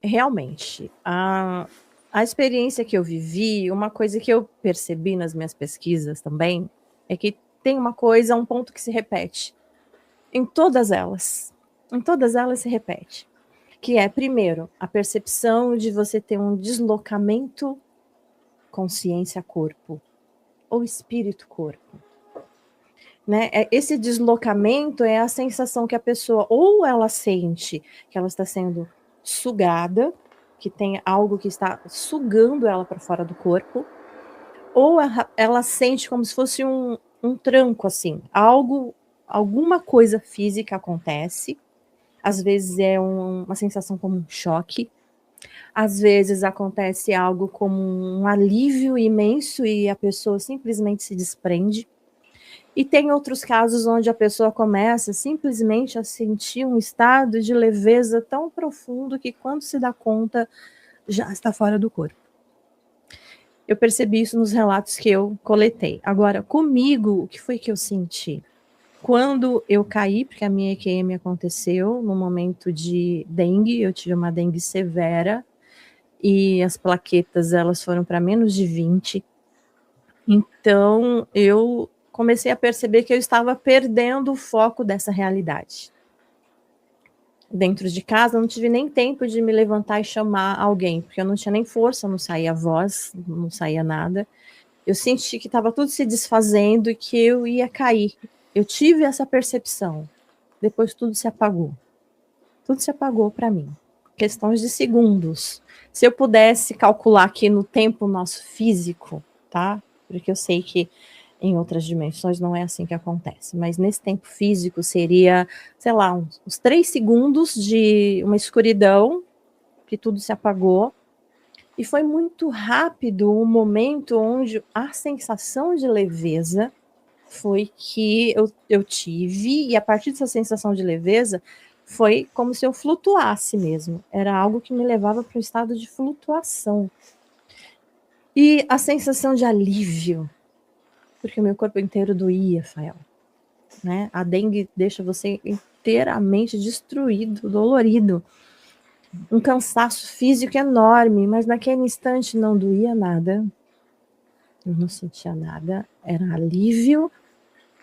Realmente, a experiência que eu vivi, uma coisa que eu percebi nas minhas pesquisas também, é que tem uma coisa, um ponto que se repete em todas elas se repete, que é, primeiro, a percepção de você ter um deslocamento consciência-corpo, ou espírito-corpo. Né? Esse deslocamento é a sensação que a pessoa, ou ela sente que ela está sendo sugada, que tem algo que está sugando ela para fora do corpo, ou ela sente como se fosse um tranco, assim, alguma coisa física acontece, às vezes é uma sensação como um choque, às vezes acontece algo como um alívio imenso e a pessoa simplesmente se desprende. E tem outros casos onde a pessoa começa simplesmente a sentir um estado de leveza tão profundo que quando se dá conta, já está fora do corpo. Eu percebi isso nos relatos que eu coletei. Agora, comigo, o que foi que eu senti? Quando eu caí, porque a minha EQM aconteceu no momento de dengue, eu tive uma dengue severa, e as plaquetas elas foram para menos de 20. Então, eu comecei a perceber que eu estava perdendo o foco dessa realidade. Dentro de casa, eu não tive nem tempo de me levantar e chamar alguém, porque eu não tinha nem força, não saía voz, não saía nada. Eu senti que estava tudo se desfazendo e que eu ia cair. Eu tive essa percepção. Depois tudo se apagou. Tudo se apagou para mim. Questões de segundos. Se eu pudesse calcular aqui no tempo nosso físico, tá? Porque eu sei que em outras dimensões não é assim que acontece, mas nesse tempo físico seria, sei lá, uns 3 segundos de uma escuridão, que tudo se apagou, e foi muito rápido o momento onde a sensação de leveza foi que eu tive, e a partir dessa sensação de leveza, foi como se eu flutuasse mesmo, era algo que me levava para um estado de flutuação. E a sensação de alívio, porque o meu corpo inteiro doía, Fael. Né? A dengue deixa você inteiramente destruído, dolorido. Um cansaço físico enorme, mas naquele instante não doía nada. Eu não sentia nada. Era alívio,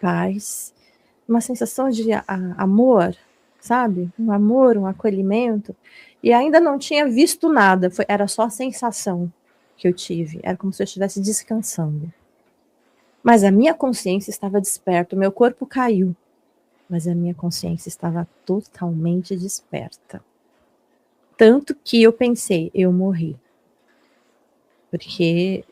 paz, uma sensação de amor, sabe? Um amor, um acolhimento. E ainda não tinha visto nada, era só a sensação que eu tive. Era como se eu estivesse descansando. Mas a minha consciência estava desperta, o meu corpo caiu, mas a minha consciência estava totalmente desperta. Tanto que eu pensei, eu morri. Porque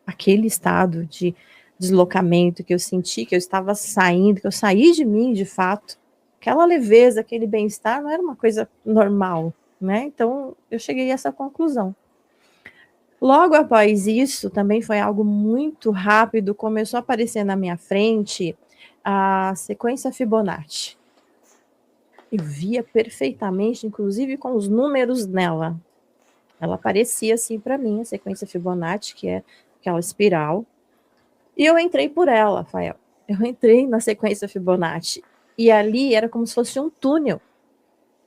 aquele estado de deslocamento que eu senti, que eu estava saindo, que eu saí de mim, de fato, aquela leveza, aquele bem-estar, não era uma coisa normal, né? Então, eu cheguei a essa conclusão. Logo após isso, também foi algo muito rápido, começou a aparecer na minha frente a sequência Fibonacci. Eu via perfeitamente, inclusive com os números nela. Ela aparecia assim para mim, a sequência Fibonacci, que é aquela espiral. E eu entrei por ela, Rafael. Eu entrei na sequência Fibonacci. E ali era como se fosse um túnel.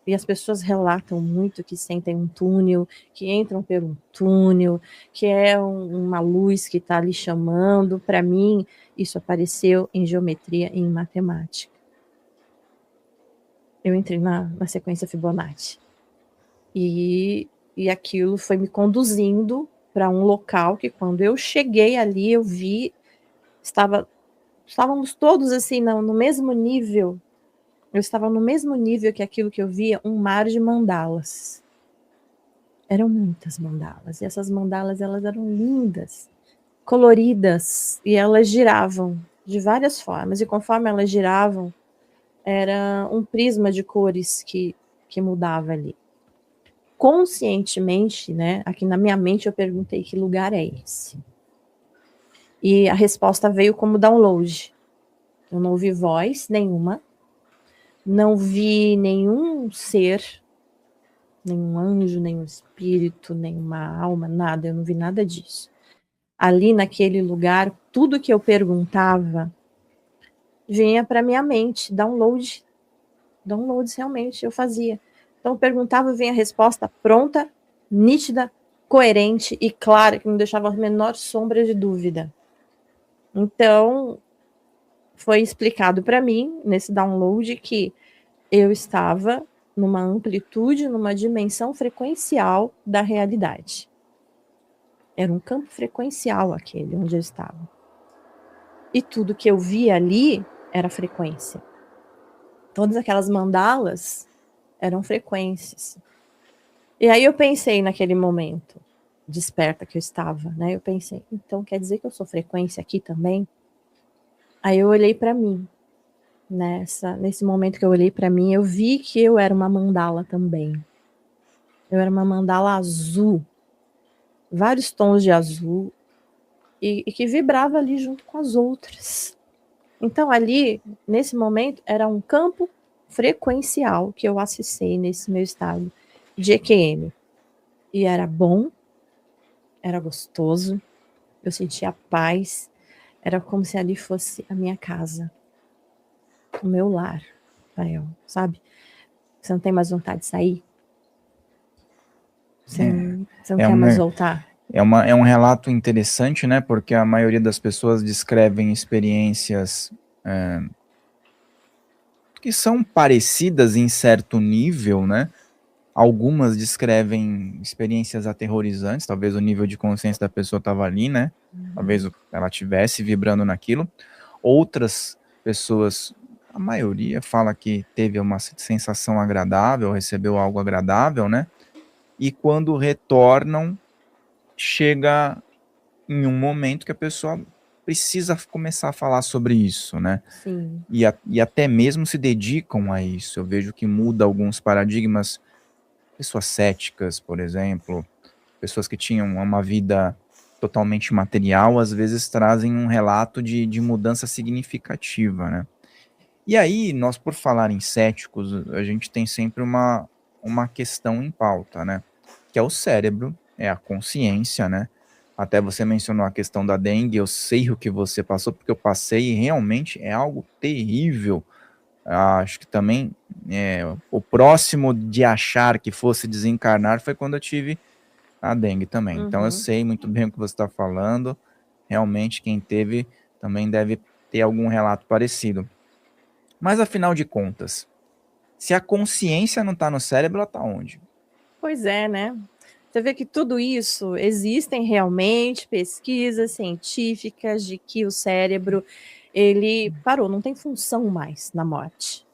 E as pessoas relatam muito que sentem um túnel, que entram por um túnel, que é uma luz que está ali chamando. Para mim, isso apareceu em geometria e em matemática. Eu entrei na sequência Fibonacci. E aquilo foi me conduzindo para um local que, quando eu cheguei ali, eu vi, estávamos todos assim no mesmo nível. Eu estava no mesmo nível que aquilo que eu via, um mar de mandalas. Eram muitas mandalas, e essas mandalas elas eram lindas, coloridas, e elas giravam de várias formas, e conforme elas giravam, era um prisma de cores que mudava ali. Conscientemente, né, aqui na minha mente eu perguntei que lugar é esse? E a resposta veio como download. Eu não ouvi voz nenhuma, não vi nenhum ser, nenhum anjo, nenhum espírito, nenhuma alma, nada, eu não vi nada disso. Ali naquele lugar, tudo que eu perguntava vinha para minha mente, downloads realmente eu fazia. Então eu perguntava, vinha a resposta pronta, nítida, coerente e clara, que não deixava a menor sombra de dúvida. Então, foi explicado para mim, nesse download, que eu estava numa amplitude, numa dimensão frequencial da realidade. Era um campo frequencial aquele onde eu estava. E tudo que eu via ali era frequência. Todas aquelas mandalas eram frequências. E aí eu pensei naquele momento, desperta que eu estava, né? Eu pensei, então quer dizer que eu sou frequência aqui também? Aí eu olhei para mim. Nesse momento que eu olhei para mim, eu vi que eu era uma mandala também. Eu era uma mandala azul, vários tons de azul, e que vibrava ali junto com as outras. Então ali, nesse momento, era um campo frequencial que eu acessei nesse meu estado de EQM. E era bom, era gostoso, eu sentia paz, era como se ali fosse a minha casa, o meu lar, Rael, sabe? Você não tem mais vontade de sair? Você não quer mais voltar? É um relato interessante, né? Porque a maioria das pessoas descrevem experiências que são parecidas em certo nível, né? Algumas descrevem experiências aterrorizantes, talvez o nível de consciência da pessoa estava ali, né? Talvez ela estivesse vibrando naquilo. Outras pessoas, a maioria, fala que teve uma sensação agradável, recebeu algo agradável, né? E quando retornam, chega em um momento que a pessoa precisa começar a falar sobre isso, né? Sim. E até mesmo se dedicam a isso. Eu vejo que muda alguns paradigmas. Pessoas céticas, por exemplo, pessoas que tinham uma vida totalmente material, às vezes trazem um relato de mudança significativa, né? E aí, nós, por falar em céticos, a gente tem sempre uma questão em pauta, né? Que é o cérebro, é a consciência, né? Até você mencionou a questão da dengue, eu sei o que você passou, porque eu passei e realmente é algo terrível. Acho que também o próximo de achar que fosse desencarnar foi quando eu tive a dengue também. Então eu sei muito bem o que você está falando. Realmente quem teve também deve ter algum relato parecido. Mas afinal de contas, se a consciência não está no cérebro, ela está onde? Pois é, né? Você vê que tudo isso, existem realmente pesquisas científicas de que o cérebro, ele parou, não tem função mais na morte.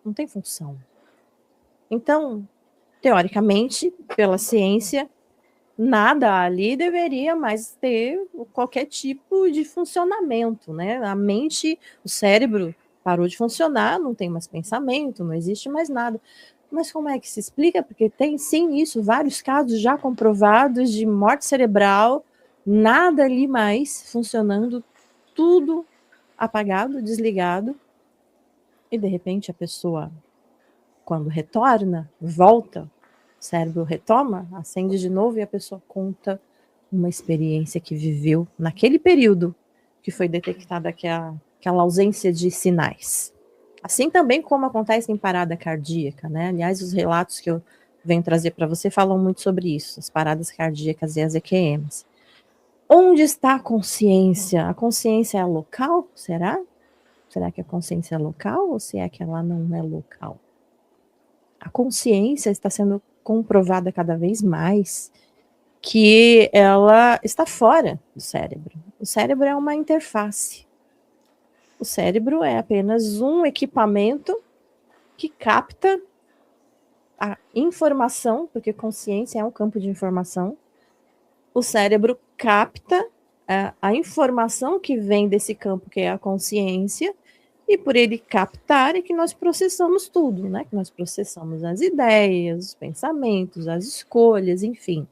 Não tem função. Então, teoricamente, pela ciência, nada ali deveria mais ter qualquer tipo de funcionamento, né? A mente, o cérebro parou de funcionar, não tem mais pensamento, não existe mais nada. Mas como é que se explica? Porque tem sim isso, vários casos já comprovados de morte cerebral, nada ali mais funcionando, tudo apagado, desligado, e de repente a pessoa, quando retorna, volta, o cérebro retoma, acende de novo e a pessoa conta uma experiência que viveu naquele período que foi detectada aquela ausência de sinais. Assim também como acontece em parada cardíaca, né? Aliás, os relatos que eu venho trazer para você falam muito sobre isso, as paradas cardíacas e as EQMs. Onde está a consciência? A consciência é local? Será? Será que a consciência é local ou se é que ela não é local? A consciência está sendo comprovada cada vez mais que ela está fora do cérebro. O cérebro é uma interface. O cérebro é apenas um equipamento que capta a informação, porque consciência é um campo de informação. O cérebro capta a informação que vem desse campo, que é a consciência, e por ele captar é que nós processamos tudo, né? Que nós processamos as ideias, os pensamentos, as escolhas, enfim.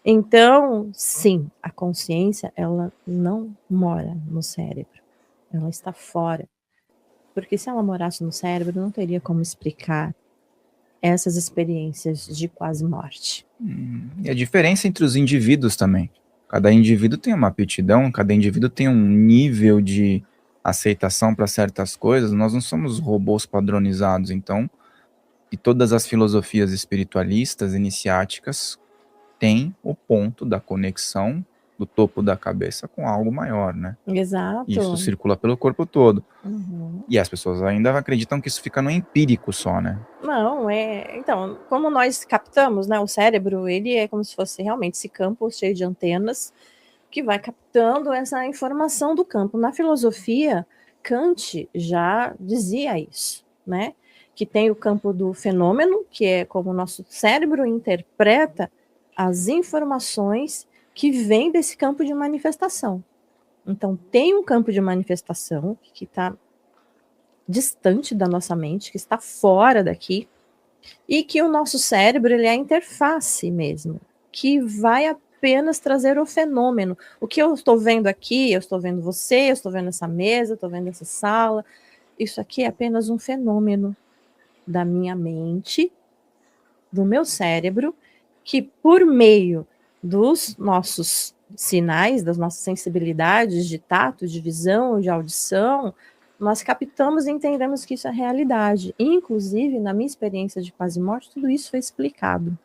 Então, sim, a consciência, ela não mora no cérebro, ela está fora. Porque se ela morasse no cérebro, não teria como explicar essas experiências de quase morte. E a diferença entre os indivíduos também. Cada indivíduo tem uma aptidão, cada indivíduo tem um nível de aceitação para certas coisas. Nós não somos robôs padronizados, então E todas as filosofias espiritualistas iniciáticas têm o ponto da conexão do topo da cabeça com algo maior, né? Isso Exato. circula pelo corpo todo. Uhum. E as pessoas ainda acreditam que isso fica no empírico só, né? Não, então, como nós captamos, né, o cérebro, ele é como se fosse realmente esse campo cheio de antenas que vai captando essa informação do campo. Na filosofia, Kant já dizia isso, né? Que tem o campo do fenômeno, que é como o nosso cérebro interpreta as informações que vêm desse campo de manifestação. Então, tem um campo de manifestação que está distante da nossa mente, que está fora daqui, e que o nosso cérebro ele é a interface mesmo, que vai apenas trazer o fenômeno. O que eu estou vendo aqui, eu estou vendo você, eu estou vendo essa mesa, eu estou vendo essa sala, isso aqui é apenas um fenômeno da minha mente, do meu cérebro, que por meio dos nossos sinais, das nossas sensibilidades de tato, de visão, de audição, nós captamos e entendemos que isso é realidade. Inclusive, na minha experiência de quase morte, tudo isso foi explicado.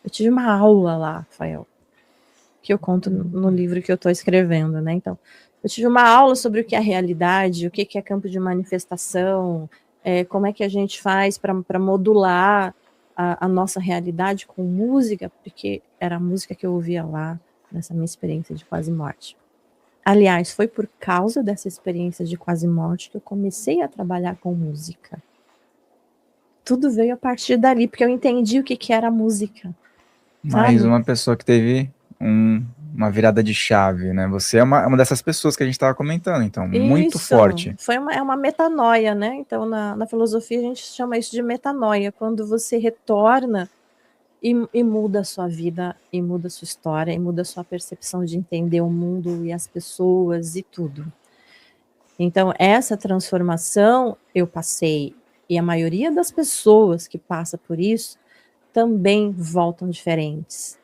Eu tive uma aula lá, Rafael, que eu conto no livro que eu estou escrevendo, né? Então, eu tive uma aula sobre o que é realidade, o que é campo de manifestação, como é que a gente faz para modular a nossa realidade com música, porque era a música que eu ouvia lá, nessa minha experiência de quase morte. Aliás, foi por causa dessa experiência de quase morte que eu comecei a trabalhar com música. Tudo veio a partir dali, porque eu entendi o que era música. Mais Sabe? uma pessoa que teve uma virada de chave, né? Você é uma dessas pessoas que a gente estava comentando, então, muito Isso, forte. é uma metanoia, né? Então, na filosofia, a gente chama isso de metanoia, quando você retorna e muda a sua vida, e muda a sua história, e muda a sua percepção de entender o mundo e as pessoas e tudo. Então, essa transformação eu passei, e a maioria das pessoas que passa por isso também voltam diferentes.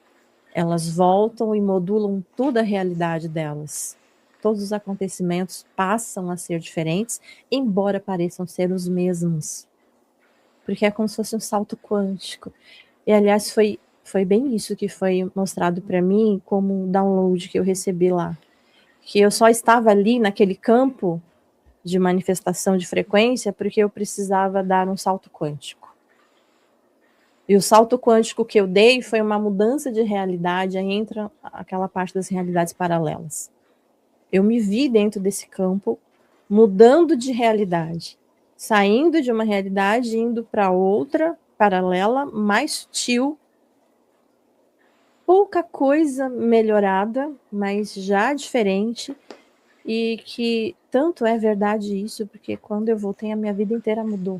Elas voltam e modulam toda a realidade delas. Todos os acontecimentos passam a ser diferentes, embora pareçam ser os mesmos. Porque é como se fosse um salto quântico. E, aliás, foi bem isso que foi mostrado para mim como um download que eu recebi lá. Que eu só estava ali naquele campo de manifestação de frequência porque eu precisava dar um salto quântico. E o salto quântico que eu dei foi uma mudança de realidade, aí entra aquela parte das realidades paralelas. Eu me vi dentro desse campo, mudando de realidade, saindo de uma realidade, indo para outra, paralela, mais sutil, pouca coisa melhorada, mas já diferente, e que tanto é verdade isso, porque quando eu voltei, a minha vida inteira mudou.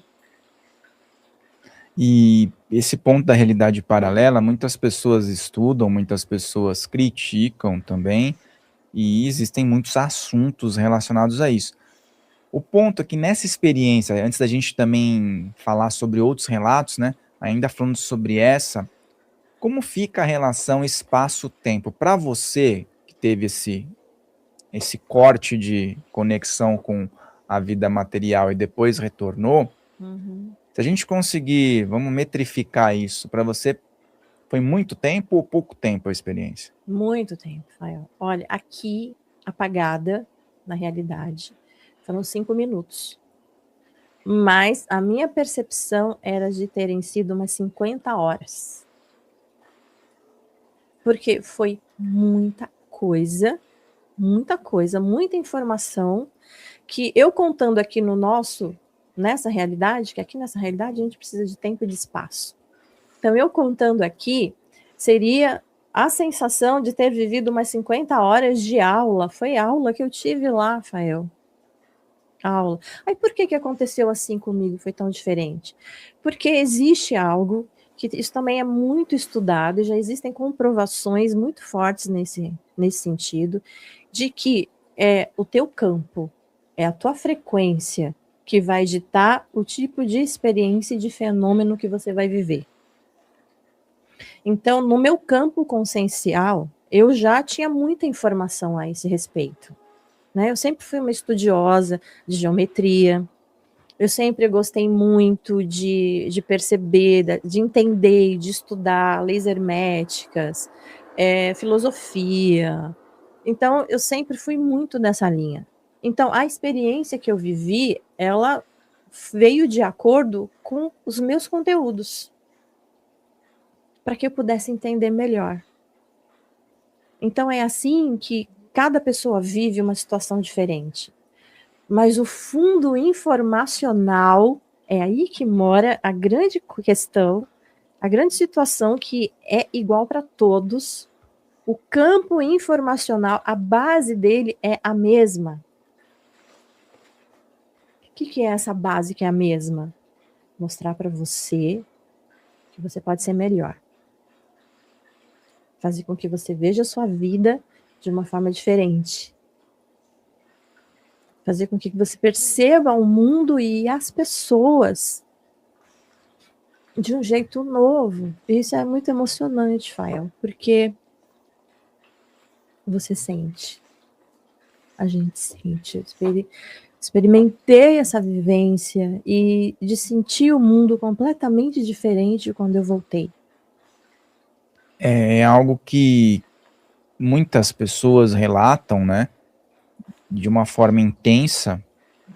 E esse ponto da realidade paralela, muitas pessoas estudam, muitas pessoas criticam também, e existem muitos assuntos relacionados a isso. O ponto é que nessa experiência, antes da gente também falar sobre outros relatos, né, ainda falando sobre essa, como fica a relação espaço-tempo? Para você, que teve esse corte de conexão com a vida material e depois retornou, se a gente conseguir, vamos metrificar isso, para você foi muito tempo ou pouco tempo a experiência? Muito tempo, Rafael. Olha, aqui, apagada, na realidade, foram 5 minutos. Mas a minha percepção era de terem sido umas 50 horas. Porque foi muita coisa, muita informação, que eu contando aqui nessa realidade, que aqui nessa realidade a gente precisa de tempo e de espaço. Então, eu contando aqui, seria a sensação de ter vivido umas 50 horas de aula. Foi aula que eu tive lá, Rafael. Aula. Aí, por que aconteceu assim comigo? Foi tão diferente? Porque existe algo que isso também é muito estudado, e já existem comprovações muito fortes nesse sentido, de que o teu campo, é a tua frequência que vai ditar o tipo de experiência e de fenômeno que você vai viver. Então, no meu campo consciencial, eu já tinha muita informação a esse respeito. Né? Eu sempre fui uma estudiosa de geometria, Eu sempre gostei muito de perceber, de entender, de estudar leis herméticas, filosofia. Então, eu sempre fui muito nessa linha. Então, a experiência que eu vivi, ela veio de acordo com os meus conteúdos, para que eu pudesse entender melhor. Então, é assim que cada pessoa vive uma situação diferente. Mas o fundo informacional é aí que mora a grande questão, a grande situação que é igual para todos. O campo informacional, a base dele é a mesma. O que é essa base que é a mesma? Mostrar para você que você pode ser melhor. Fazer com que você veja a sua vida de uma forma diferente. Fazer com que você perceba o mundo e as pessoas de um jeito novo. Isso é muito emocionante, Fael, porque você sente. A gente sente. Eu experimentei essa vivência e de sentir o mundo completamente diferente quando eu voltei. É algo que muitas pessoas relatam, né, de uma forma intensa,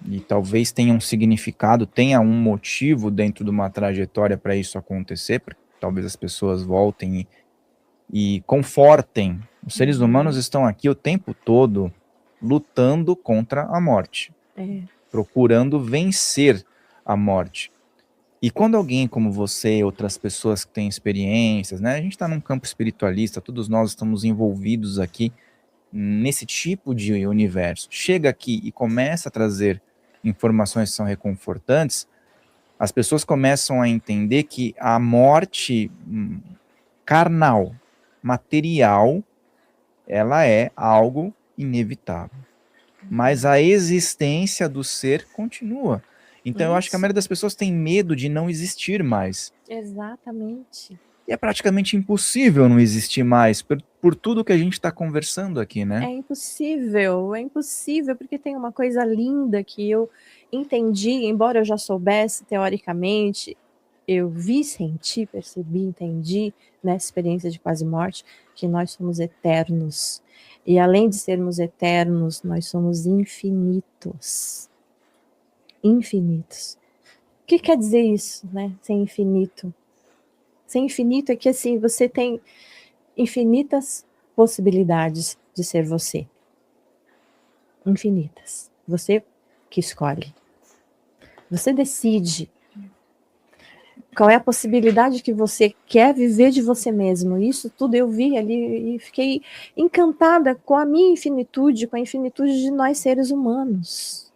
e talvez tenha um significado, tenha um motivo dentro de uma trajetória para isso acontecer, para que talvez as pessoas voltem e confortem. Os seres humanos estão aqui o tempo todo lutando contra a morte, procurando vencer a morte. E quando alguém como você e outras pessoas que têm experiências, né, a gente está num campo espiritualista, todos nós estamos envolvidos aqui nesse tipo de universo, chega aqui e começa a trazer informações que são reconfortantes, as pessoas começam a entender que a morte carnal, material, ela é algo inevitável. Mas a existência do ser continua. Então eu acho que a maioria das pessoas tem medo de não existir mais. Exatamente. E é praticamente impossível não existir mais, por tudo que a gente está conversando aqui, né? É impossível, porque tem uma coisa linda que eu entendi, embora eu já soubesse teoricamente, eu vi, senti, percebi, entendi nessa experiência de quase morte, que nós somos eternos. E além de sermos eternos, nós somos infinitos. Infinitos. O que quer dizer isso, né? Ser infinito? Ser infinito é que assim, você tem infinitas possibilidades de ser você. Infinitas. Você que escolhe. Você decide qual é a possibilidade que você quer viver de você mesmo. Isso tudo eu vi ali e fiquei encantada com a minha infinitude, com a infinitude de nós seres humanos.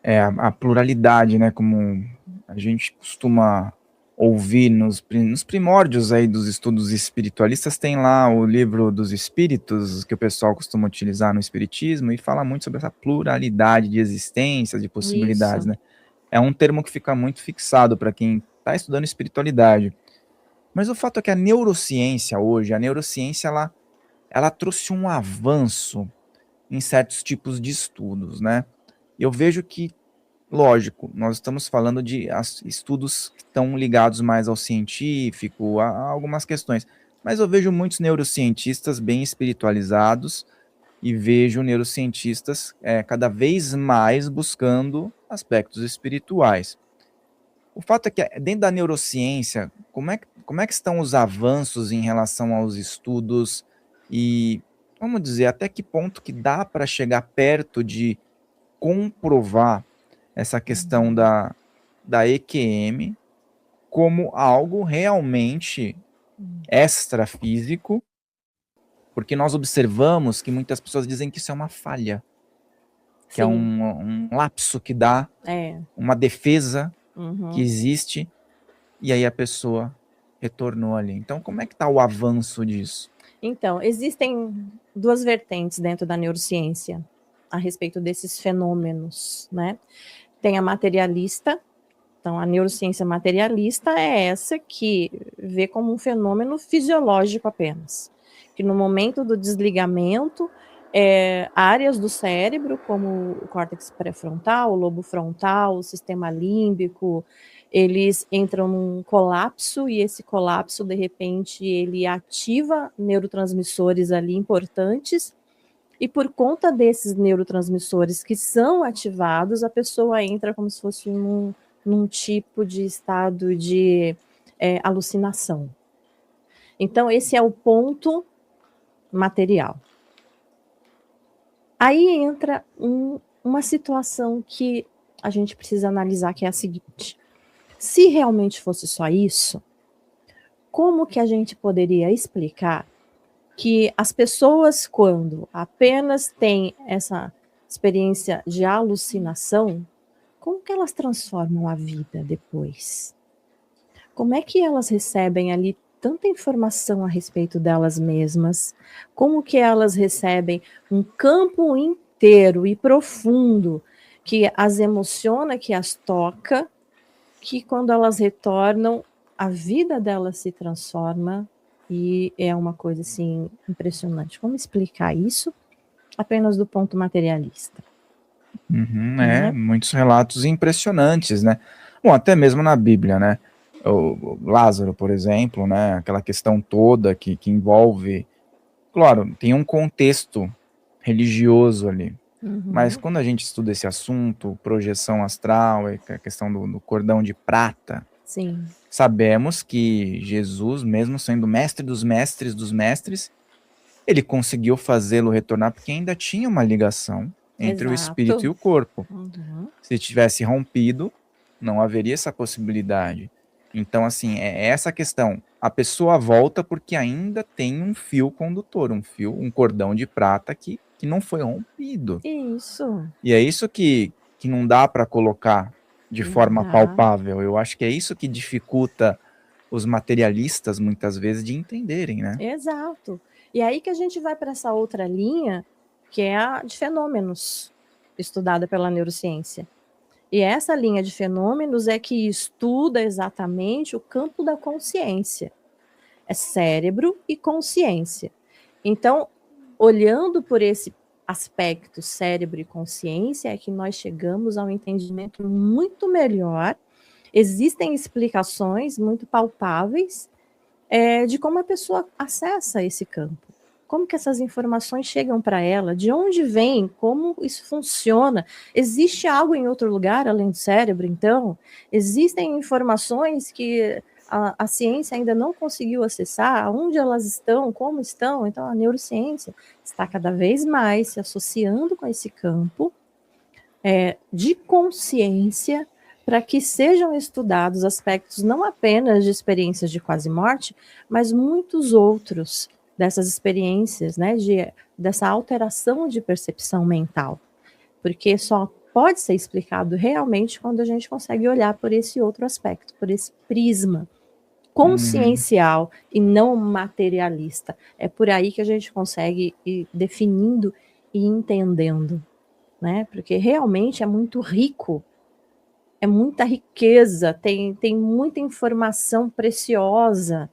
É, a pluralidade, né, como a gente costuma ouvir nos primórdios aí dos estudos espiritualistas, tem lá o livro dos espíritos, que o pessoal costuma utilizar no espiritismo, e fala muito sobre essa pluralidade de existências, de possibilidades, Isso. né? É um termo que fica muito fixado para quem está estudando espiritualidade. Mas o fato é que a neurociência hoje, ela trouxe um avanço em certos tipos de estudos, né? Eu vejo que, lógico, nós estamos falando de estudos que estão ligados mais ao científico, a algumas questões, mas eu vejo muitos neurocientistas bem espiritualizados e vejo neurocientistas cada vez mais buscando aspectos espirituais. O fato é que dentro da neurociência, como é que estão os avanços em relação aos estudos e, vamos dizer, até que ponto que dá para chegar perto de comprovar essa questão da EQM como algo realmente extrafísico, porque nós observamos que muitas pessoas dizem que isso é uma falha, que é um lapso que dá, uma defesa que existe, e aí a pessoa retornou ali. Então, como é que está o avanço disso? Então, existem duas vertentes dentro da neurociência a respeito desses fenômenos, né? Tem a materialista. Então, a neurociência materialista é essa que vê como um fenômeno fisiológico apenas, que no momento do desligamento áreas do cérebro, como o córtex pré-frontal, o lobo frontal, o sistema límbico, eles entram num colapso, e esse colapso, de repente, ele ativa neurotransmissores ali importantes, e por conta desses neurotransmissores que são ativados, a pessoa entra como se fosse num tipo de estado de alucinação. Então, esse é o ponto material. Aí entra uma situação que a gente precisa analisar, que é a seguinte: se realmente fosse só isso, como que a gente poderia explicar que as pessoas, quando apenas têm essa experiência de alucinação, como que elas transformam a vida depois? Como é que elas recebem ali tanta informação a respeito delas mesmas? Como que elas recebem um campo inteiro e profundo que as emociona, que as toca, que quando elas retornam, a vida delas se transforma, e é uma coisa assim impressionante. Como explicar isso apenas do ponto materialista? Né? Muitos relatos impressionantes, né? Bom, até mesmo na Bíblia, né? O Lázaro, por exemplo, né? Aquela questão toda que envolve, claro, tem um contexto religioso ali, mas quando a gente estuda esse assunto, projeção astral, a questão do cordão de prata, Sim. sabemos que Jesus, mesmo sendo mestre dos mestres, ele conseguiu fazê-lo retornar porque ainda tinha uma ligação entre o espírito e o corpo. Se tivesse rompido, não haveria essa possibilidade. Então, assim, é essa questão. A pessoa volta porque ainda tem um fio condutor, um cordão de prata que não foi rompido. Isso. E é isso que não dá para colocar de forma palpável. Eu acho que é isso que dificulta os materialistas, muitas vezes, de entenderem, né? Exato. E aí que a gente vai para essa outra linha, que é a de fenômenos, estudada pela neurociência. E essa linha de fenômenos é que estuda exatamente o campo da consciência. É cérebro e consciência. Então, olhando por esse aspecto cérebro e consciência, é que nós chegamos a um entendimento muito melhor. Existem explicações muito palpáveis de como a pessoa acessa esse campo. Como que essas informações chegam para ela? De onde vem? Como isso funciona? Existe algo em outro lugar além do cérebro, então? Existem informações que a ciência ainda não conseguiu acessar? Onde elas estão? Como estão? Então, a neurociência está cada vez mais se associando com esse campo de consciência, para que sejam estudados aspectos não apenas de experiências de quase morte, mas muitos outros dessas experiências, né, dessa alteração de percepção mental, porque só pode ser explicado realmente quando a gente consegue olhar por esse outro aspecto, por esse prisma consciencial e não materialista. É por aí que a gente consegue ir definindo e entendendo, né? Porque realmente é muito rico, é muita riqueza, tem muita informação preciosa.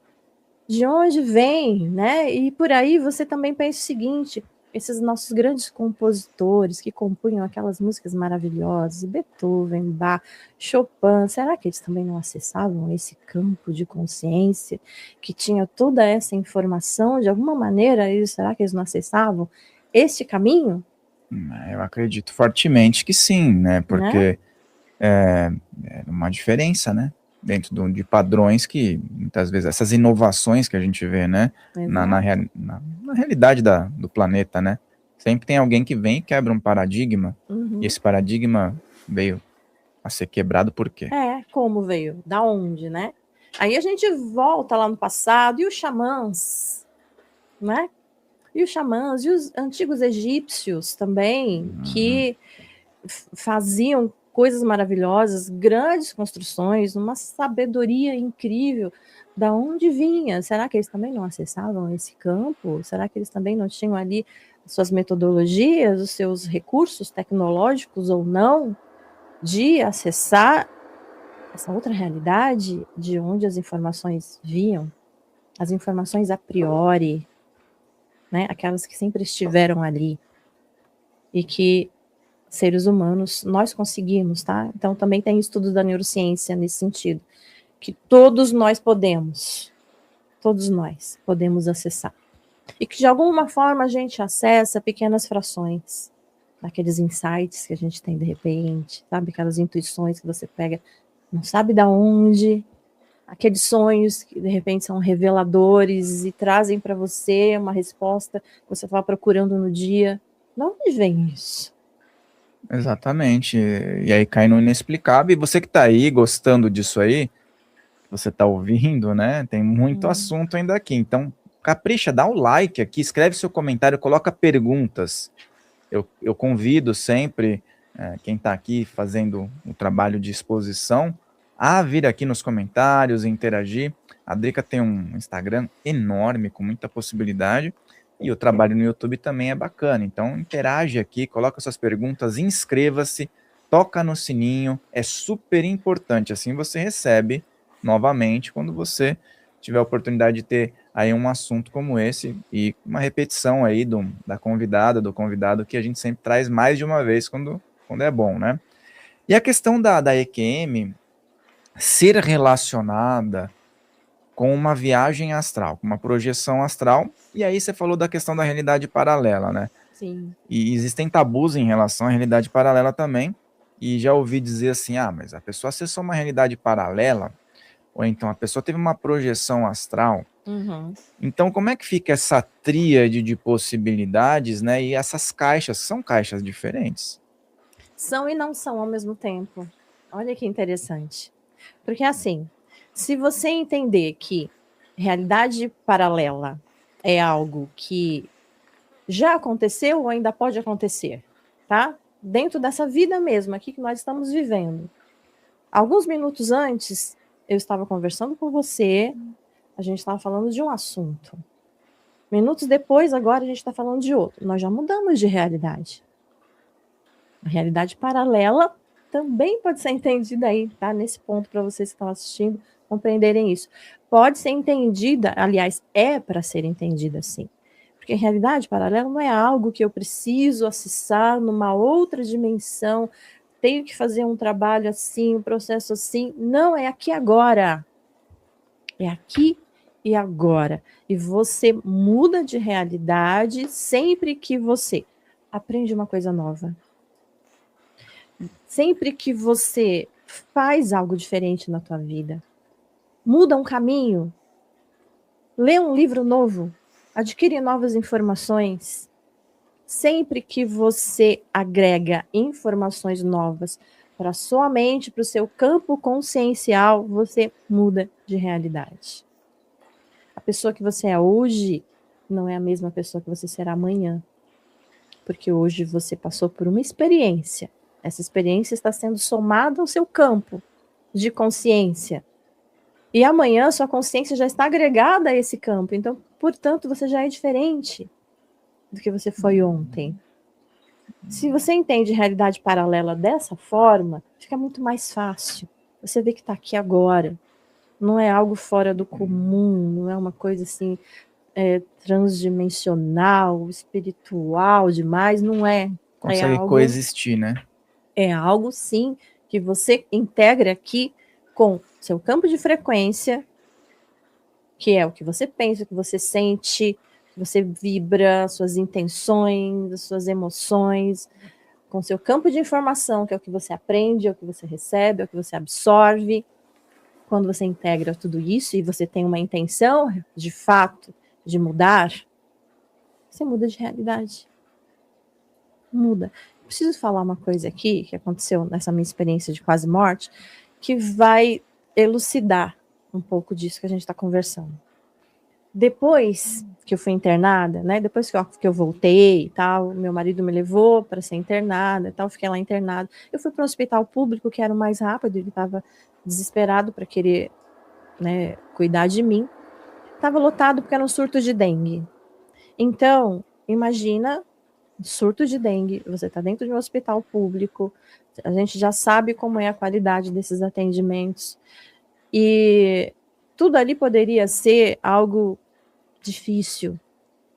De onde vem, né? E por aí você também pensa o seguinte: esses nossos grandes compositores que compunham aquelas músicas maravilhosas, Beethoven, Bach, Chopin, será que eles também não acessavam esse campo de consciência que tinha toda essa informação de alguma maneira? Será que eles não acessavam este caminho? Eu acredito fortemente que sim, né? Porque é uma diferença, né? Dentro de padrões que, muitas vezes, essas inovações que a gente vê, né? Na realidade do planeta, né? Sempre tem alguém que vem e quebra um paradigma. E esse paradigma veio a ser quebrado por quê? Como veio? Da onde, né? Aí a gente volta lá no passado, e os xamãs, né? E os xamãs, e os antigos egípcios também, que faziam coisas maravilhosas, grandes construções, uma sabedoria incrível. Da onde vinha? Será que eles também não acessavam esse campo? Será que eles também não tinham ali suas metodologias, os seus recursos tecnológicos ou não, de acessar essa outra realidade de onde as informações vinham, as informações a priori, né? Aquelas que sempre estiveram ali e que seres humanos nós conseguimos, tá? Então também tem estudos da neurociência nesse sentido, que todos nós podemos acessar. E que de alguma forma a gente acessa pequenas frações daqueles insights que a gente tem de repente, sabe? Aquelas intuições que você pega, não sabe da onde, aqueles sonhos que de repente são reveladores e trazem para você uma resposta que você estava procurando no dia. De onde vem isso? Exatamente. E aí cai no inexplicável. E você que tá aí gostando disso aí, você tá ouvindo, né? Tem muito assunto ainda aqui. Então, capricha, dá um like aqui, escreve seu comentário, coloca perguntas. Eu convido sempre quem tá aqui fazendo o trabalho de exposição a vir aqui nos comentários e interagir. A Drica tem um Instagram enorme, com muita possibilidade. E o trabalho no YouTube também é bacana. Então, interage aqui, coloca suas perguntas, inscreva-se, toca no sininho. É super importante. Assim você recebe novamente quando você tiver a oportunidade de ter aí um assunto como esse e uma repetição aí da convidada, do convidado, que a gente sempre traz mais de uma vez quando é bom, né? E a questão da EQM ser relacionada com uma viagem astral, com uma projeção astral, e aí você falou da questão da realidade paralela, né? Sim. E existem tabus em relação à realidade paralela também, e já ouvi dizer assim, mas a pessoa acessou uma realidade paralela, ou então a pessoa teve uma projeção astral. Então, como é que fica essa tríade de possibilidades, né? E essas caixas, são caixas diferentes. São e não são ao mesmo tempo. Olha que interessante. Porque assim, se você entender que realidade paralela é algo que já aconteceu ou ainda pode acontecer, tá? Dentro dessa vida mesmo aqui que nós estamos vivendo. Alguns minutos antes, eu estava conversando com você, a gente estava falando de um assunto. Minutos depois, agora a gente está falando de outro. Nós já mudamos de realidade. A realidade paralela também pode ser entendida aí, tá? Nesse ponto, para vocês que estão assistindo compreenderem isso. Pode ser entendida, aliás, é para ser entendida assim. Porque realidade paralela não é algo que eu preciso acessar numa outra dimensão, tenho que fazer um trabalho assim, um processo assim. Não, é aqui agora. É aqui e agora. E você muda de realidade sempre que você aprende uma coisa nova. Sempre que você faz algo diferente na tua vida, muda um caminho, lê um livro novo, adquire novas informações, sempre que você agrega informações novas para sua mente, para o seu campo consciencial, você muda de realidade. A pessoa que você é hoje não é a mesma pessoa que você será amanhã, porque hoje você passou por uma experiência. Essa experiência está sendo somada ao seu campo de consciência. E amanhã sua consciência já está agregada a esse campo. Então, portanto, você já é diferente do que você foi ontem. Se você entende realidade paralela dessa forma, fica muito mais fácil. Você vê que está aqui agora. Não é algo fora do comum, não é uma coisa assim transdimensional, espiritual demais, não é. Consegue coexistir, né? É algo, sim, que você integra aqui com seu campo de frequência, que é o que você pensa, o que você sente, que você vibra, suas intenções, suas emoções, com seu campo de informação, que é o que você aprende, é o que você recebe, é o que você absorve. Quando você integra tudo isso e você tem uma intenção, de fato, de mudar, você muda de realidade. Muda. Preciso falar uma coisa aqui que aconteceu nessa minha experiência de quase morte, que vai elucidar um pouco disso que a gente está conversando. Depois que eu fui internada, né? Depois que eu voltei e tal, meu marido me levou para ser internada e tal, fiquei lá internada. Eu fui para um hospital público que era o mais rápido, ele estava desesperado para querer, né, cuidar de mim. Estava lotado porque era um surto de dengue. Então, imagina surto de dengue, você está dentro de um hospital público, a gente já sabe como é a qualidade desses atendimentos, e tudo ali poderia ser algo difícil,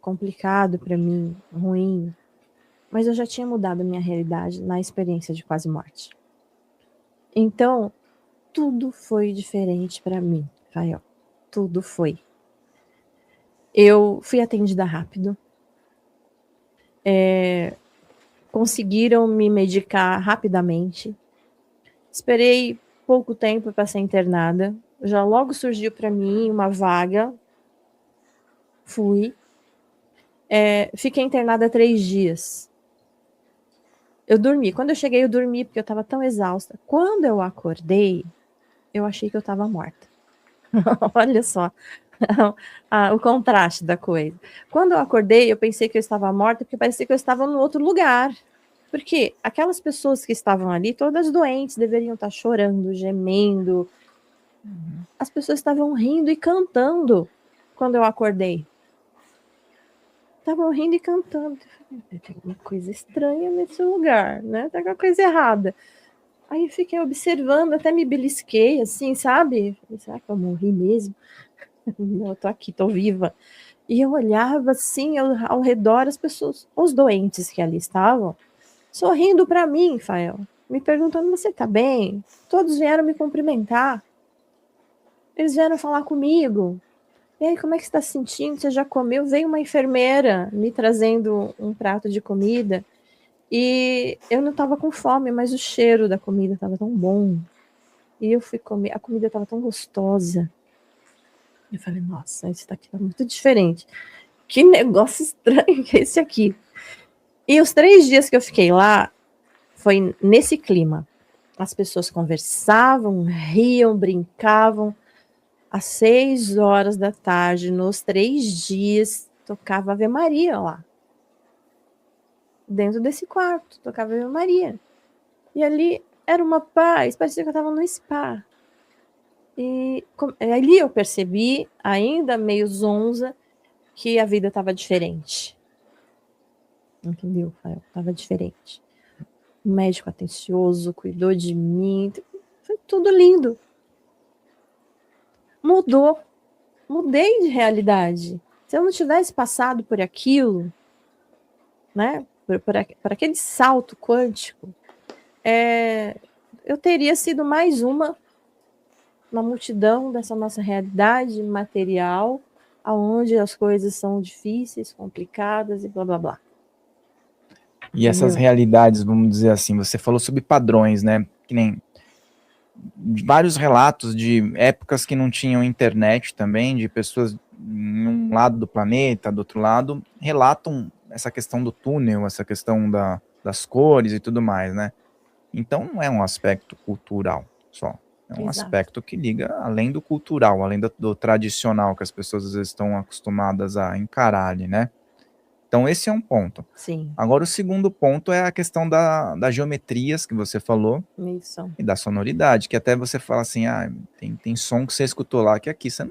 complicado para mim, ruim, mas eu já tinha mudado a minha realidade na experiência de quase morte. Então, tudo foi diferente para mim, Rafael. Tudo foi. Eu fui atendida rápido. Conseguiram me medicar rapidamente. Esperei pouco tempo para ser internada. Já logo surgiu para mim uma vaga. Fui. Fiquei internada 3 dias. Eu dormi. Quando eu cheguei, eu dormi porque eu estava tão exausta. Quando eu acordei, eu achei que eu estava morta. Olha só o contraste da coisa. Quando eu acordei, eu pensei que eu estava morta porque parecia que eu estava em outro lugar. Porque aquelas pessoas que estavam ali, todas doentes, deveriam estar chorando, gemendo. As pessoas estavam rindo e cantando quando eu acordei. Estavam rindo e cantando. Tem uma coisa estranha nesse lugar, né? Tem alguma coisa errada. Aí eu fiquei observando, até me belisquei, assim, sabe? Será que eu morri mesmo? Não, eu tô aqui, tô viva. E eu olhava, assim, ao redor, as pessoas, os doentes que ali estavam, sorrindo para mim, Fael, me perguntando, você tá bem? Todos vieram me cumprimentar. Eles vieram falar comigo. E aí, como é que você está se sentindo? Você já comeu? Veio uma enfermeira me trazendo um prato de comida e eu não estava com fome, mas o cheiro da comida estava tão bom. E eu fui comer, a comida estava tão gostosa. Eu falei, nossa, esse daqui tá muito diferente. Que negócio estranho que é esse aqui. E os 3 dias que eu fiquei lá, foi nesse clima. As pessoas conversavam, riam, brincavam. Às 6 horas da tarde, nos 3 dias, tocava Ave Maria lá. Dentro desse quarto, tocava Ave Maria. E ali era uma paz, parecia que eu estava no spa. E ali eu percebi, ainda meio zonza, que a vida estava diferente. Entendeu, Rafael? Estava diferente. O médico atencioso, cuidou de mim, foi tudo lindo. Mudei de realidade. Se eu não tivesse passado por aquilo, né, por aquele salto quântico, eu teria sido mais uma multidão dessa nossa realidade material, aonde as coisas são difíceis, complicadas e blá blá blá. E essas realidades, vamos dizer assim, você falou sobre padrões, né? Que nem vários relatos de épocas que não tinham internet também, de pessoas em um lado do planeta, do outro lado, relatam essa questão do túnel, essa questão das cores e tudo mais, né? Então não é um aspecto cultural só, é um aspecto que liga além do cultural, além do tradicional que as pessoas às vezes estão acostumadas a encarar ali, né? Então esse é um ponto. Sim. Agora o segundo ponto é a questão das geometrias que você falou. Isso. E da sonoridade, que até você fala assim, tem som que você escutou lá que aqui você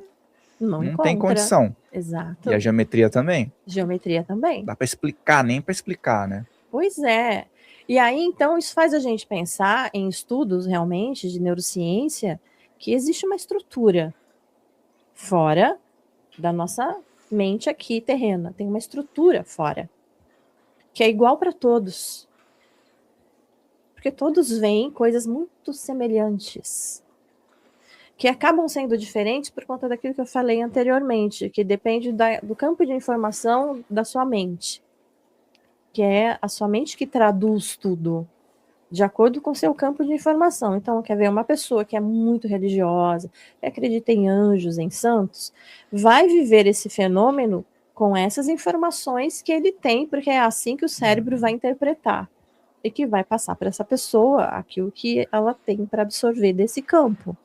não tem condição. Exato. E a geometria também. Geometria também. Dá para explicar, nem para explicar, né? Pois é. E aí, então, isso faz a gente pensar em estudos realmente de neurociência que existe uma estrutura fora da nossa mente aqui terrena. Tem uma estrutura fora que é igual para todos. Porque todos veem coisas muito semelhantes, que acabam sendo diferentes por conta daquilo que eu falei anteriormente, que depende do campo de informação da sua mente, que é a sua mente que traduz tudo de acordo com seu campo de informação. Então, quer ver, uma pessoa que é muito religiosa, que acredita em anjos, em santos, vai viver esse fenômeno com essas informações que ele tem, porque é assim que o cérebro vai interpretar e que vai passar para essa pessoa aquilo que ela tem para absorver desse campo.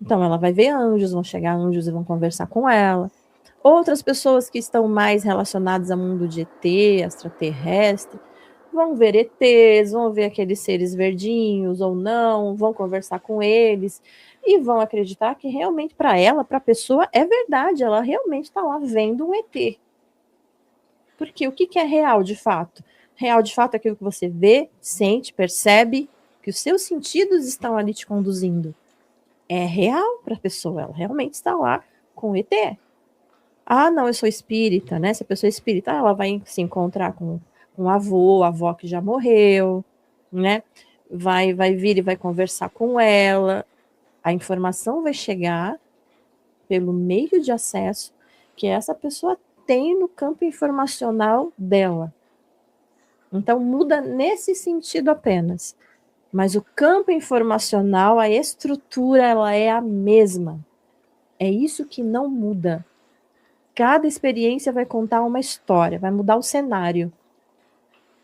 Então, ela vai ver anjos, vão chegar anjos e vão conversar com ela. Outras pessoas que estão mais relacionadas ao mundo de ET, extraterrestre, vão ver ETs, vão ver aqueles seres verdinhos ou não, vão conversar com eles e vão acreditar que realmente para ela, para a pessoa, é verdade, ela realmente está lá vendo um ET. Porque o que é real de fato? Real de fato é aquilo que você vê, sente, percebe, que os seus sentidos estão ali te conduzindo. É real para a pessoa, ela realmente está lá com o ET. Ah, não, eu sou espírita, né? Se a pessoa é espírita, ela vai se encontrar com um avô, a avó que já morreu, né? Vai vir e vai conversar com ela. A informação vai chegar pelo meio de acesso que essa pessoa tem no campo informacional dela. Então, muda nesse sentido apenas. Mas o campo informacional, a estrutura, ela é a mesma. É isso que não muda. Cada experiência vai contar uma história, vai mudar o cenário.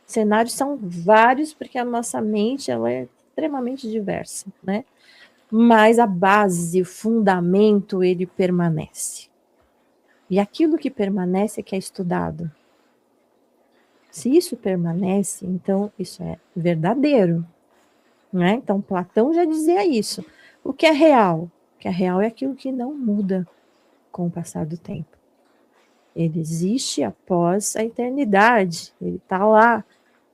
Cenários são vários, porque a nossa mente ela é extremamente diversa, né? Mas a base, o fundamento, ele permanece. E aquilo que permanece é que é estudado. Se isso permanece, então isso é verdadeiro. Né? Então, Platão já dizia isso. O que é real? O que é real é aquilo que não muda com o passar do tempo. Ele existe após a eternidade. Ele está lá.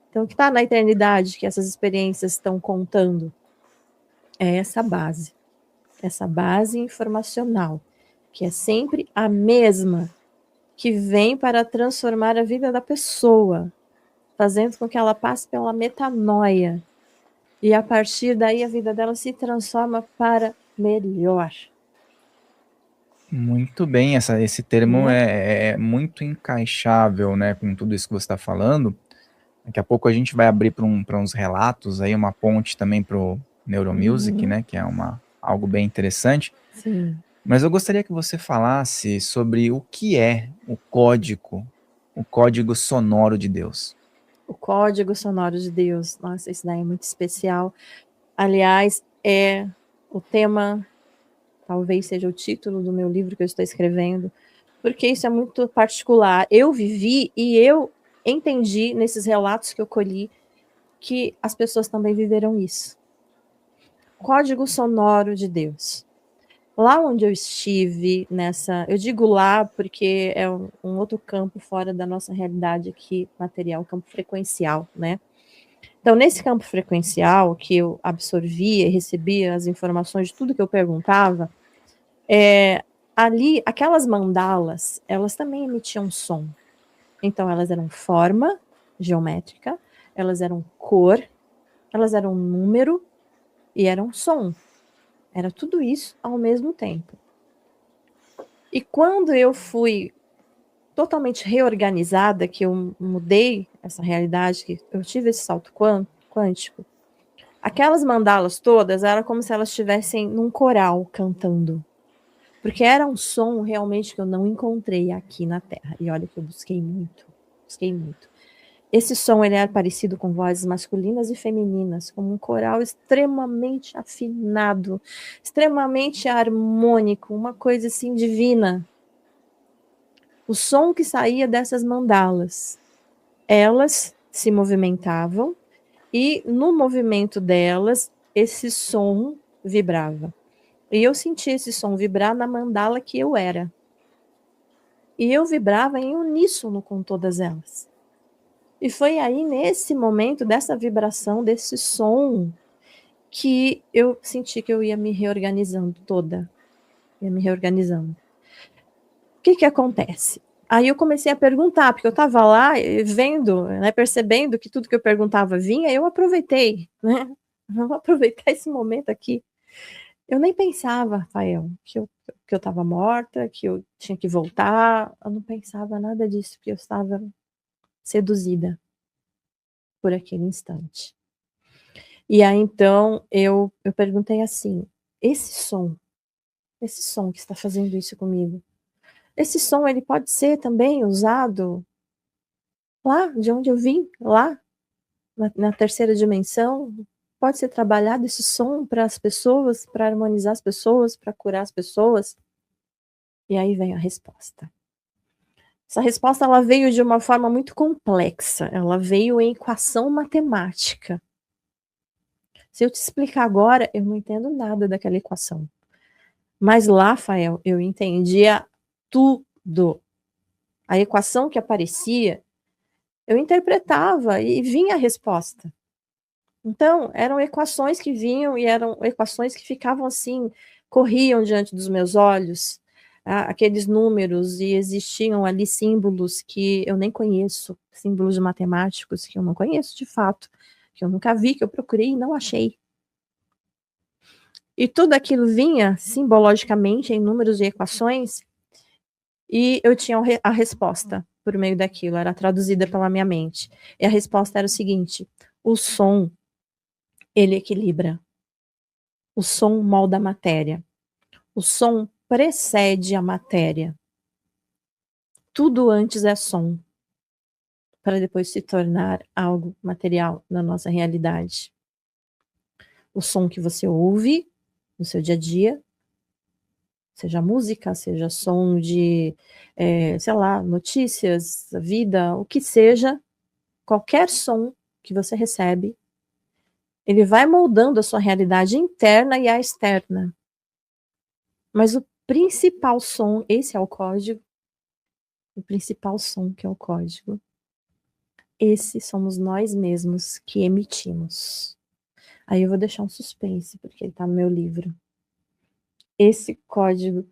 Então, o que está na eternidade que essas experiências estão contando? É essa base informacional, que é sempre a mesma, que vem para transformar a vida da pessoa, fazendo com que ela passe pela metanoia. E a partir daí a vida dela se transforma para melhor. Muito bem, esse termo é muito encaixável, né, com tudo isso que você está falando. Daqui a pouco a gente vai abrir para uns relatos, aí uma ponte também para o Neuromusic, né, que é algo bem interessante. Sim. Mas eu gostaria que você falasse sobre o que é o código sonoro de Deus. O código sonoro de Deus. Nossa, isso daí é muito especial. Aliás, é o tema, talvez seja o título do meu livro que eu estou escrevendo, porque isso é muito particular. Eu vivi e eu entendi nesses relatos que eu colhi que as pessoas também viveram isso. Código sonoro de Deus. Lá onde eu estive, eu digo lá porque é um outro campo fora da nossa realidade aqui, material, campo frequencial, né? Então, nesse campo frequencial, que eu absorvia e recebia as informações de tudo que eu perguntava, ali, aquelas mandalas, elas também emitiam som. Então, elas eram forma geométrica, elas eram cor, elas eram número e eram som. Era tudo isso ao mesmo tempo. E quando eu fui totalmente reorganizada, que eu mudei essa realidade, que eu tive esse salto quântico, aquelas mandalas todas era como se elas estivessem num coral cantando. Porque era um som realmente que eu não encontrei aqui na Terra. E olha que eu busquei muito. Esse som ele era parecido com vozes masculinas e femininas, como um coral extremamente afinado, extremamente harmônico, uma coisa assim divina. O som que saía dessas mandalas, elas se movimentavam e no movimento delas, esse som vibrava. E eu senti esse som vibrar na mandala que eu era. E eu vibrava em uníssono com todas elas. E foi aí, nesse momento, dessa vibração, desse som, que eu senti que eu ia me reorganizando toda. Ia me reorganizando. O que acontece? Aí eu comecei a perguntar, porque eu estava lá vendo, né, percebendo que tudo que eu perguntava vinha, eu aproveitei, né? Vou aproveitar esse momento aqui. Eu nem pensava, Rafael, que eu estava morta, que eu tinha que voltar. Eu não pensava nada disso, porque eu estava seduzida por aquele instante. E aí, então, eu perguntei assim, esse som que está fazendo isso comigo, esse som, ele pode ser também usado lá de onde eu vim, lá na terceira dimensão? Pode ser trabalhado esse som para as pessoas, para harmonizar as pessoas, para curar as pessoas? E aí vem a resposta. Essa resposta ela veio de uma forma muito complexa, ela veio em equação matemática. Se eu te explicar agora, eu não entendo nada daquela equação. Mas lá, Rafael, eu entendia tudo. A equação que aparecia, eu interpretava e vinha a resposta. Então, eram equações que vinham e eram equações que ficavam assim, corriam diante dos meus olhos. aqueles números, e existiam ali símbolos que eu nem conheço, símbolos matemáticos que eu não conheço de fato, que eu nunca vi, que eu procurei e não achei. E tudo aquilo vinha simbologicamente em números e equações, e eu tinha a resposta por meio daquilo, era traduzida pela minha mente. E a resposta era o seguinte: o som, ele equilibra. O som molda a matéria. O som precede a matéria. Tudo antes é som, para depois se tornar algo material na nossa realidade. O som que você ouve no seu dia a dia, seja música, seja som de, sei lá, notícias, vida, o que seja, qualquer som que você recebe, ele vai moldando a sua realidade interna e a externa. Mas o principal som, esse é o código, o principal som que é o código, esse somos nós mesmos que emitimos. Aí eu vou deixar um suspense, porque ele está no meu livro. Esse código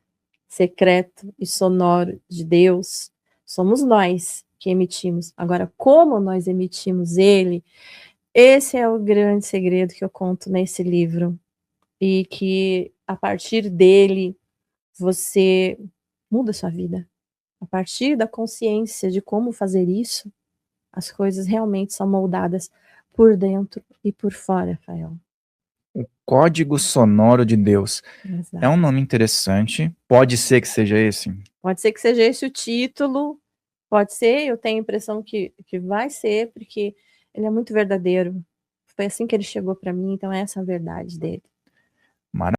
secreto e sonoro de Deus, somos nós que emitimos. Agora, como nós emitimos ele, esse é o grande segredo que eu conto nesse livro. E que, a partir dele, você muda a sua vida. A partir da consciência de como fazer isso, as coisas realmente são moldadas por dentro e por fora, Rafael. O Código Sonoro de Deus. Exato. É um nome interessante. Pode ser que seja esse? Pode ser que seja esse o título. Pode ser, eu tenho a impressão que vai ser, porque ele é muito verdadeiro. Foi assim que ele chegou para mim, então essa é a verdade dele. Maravilha.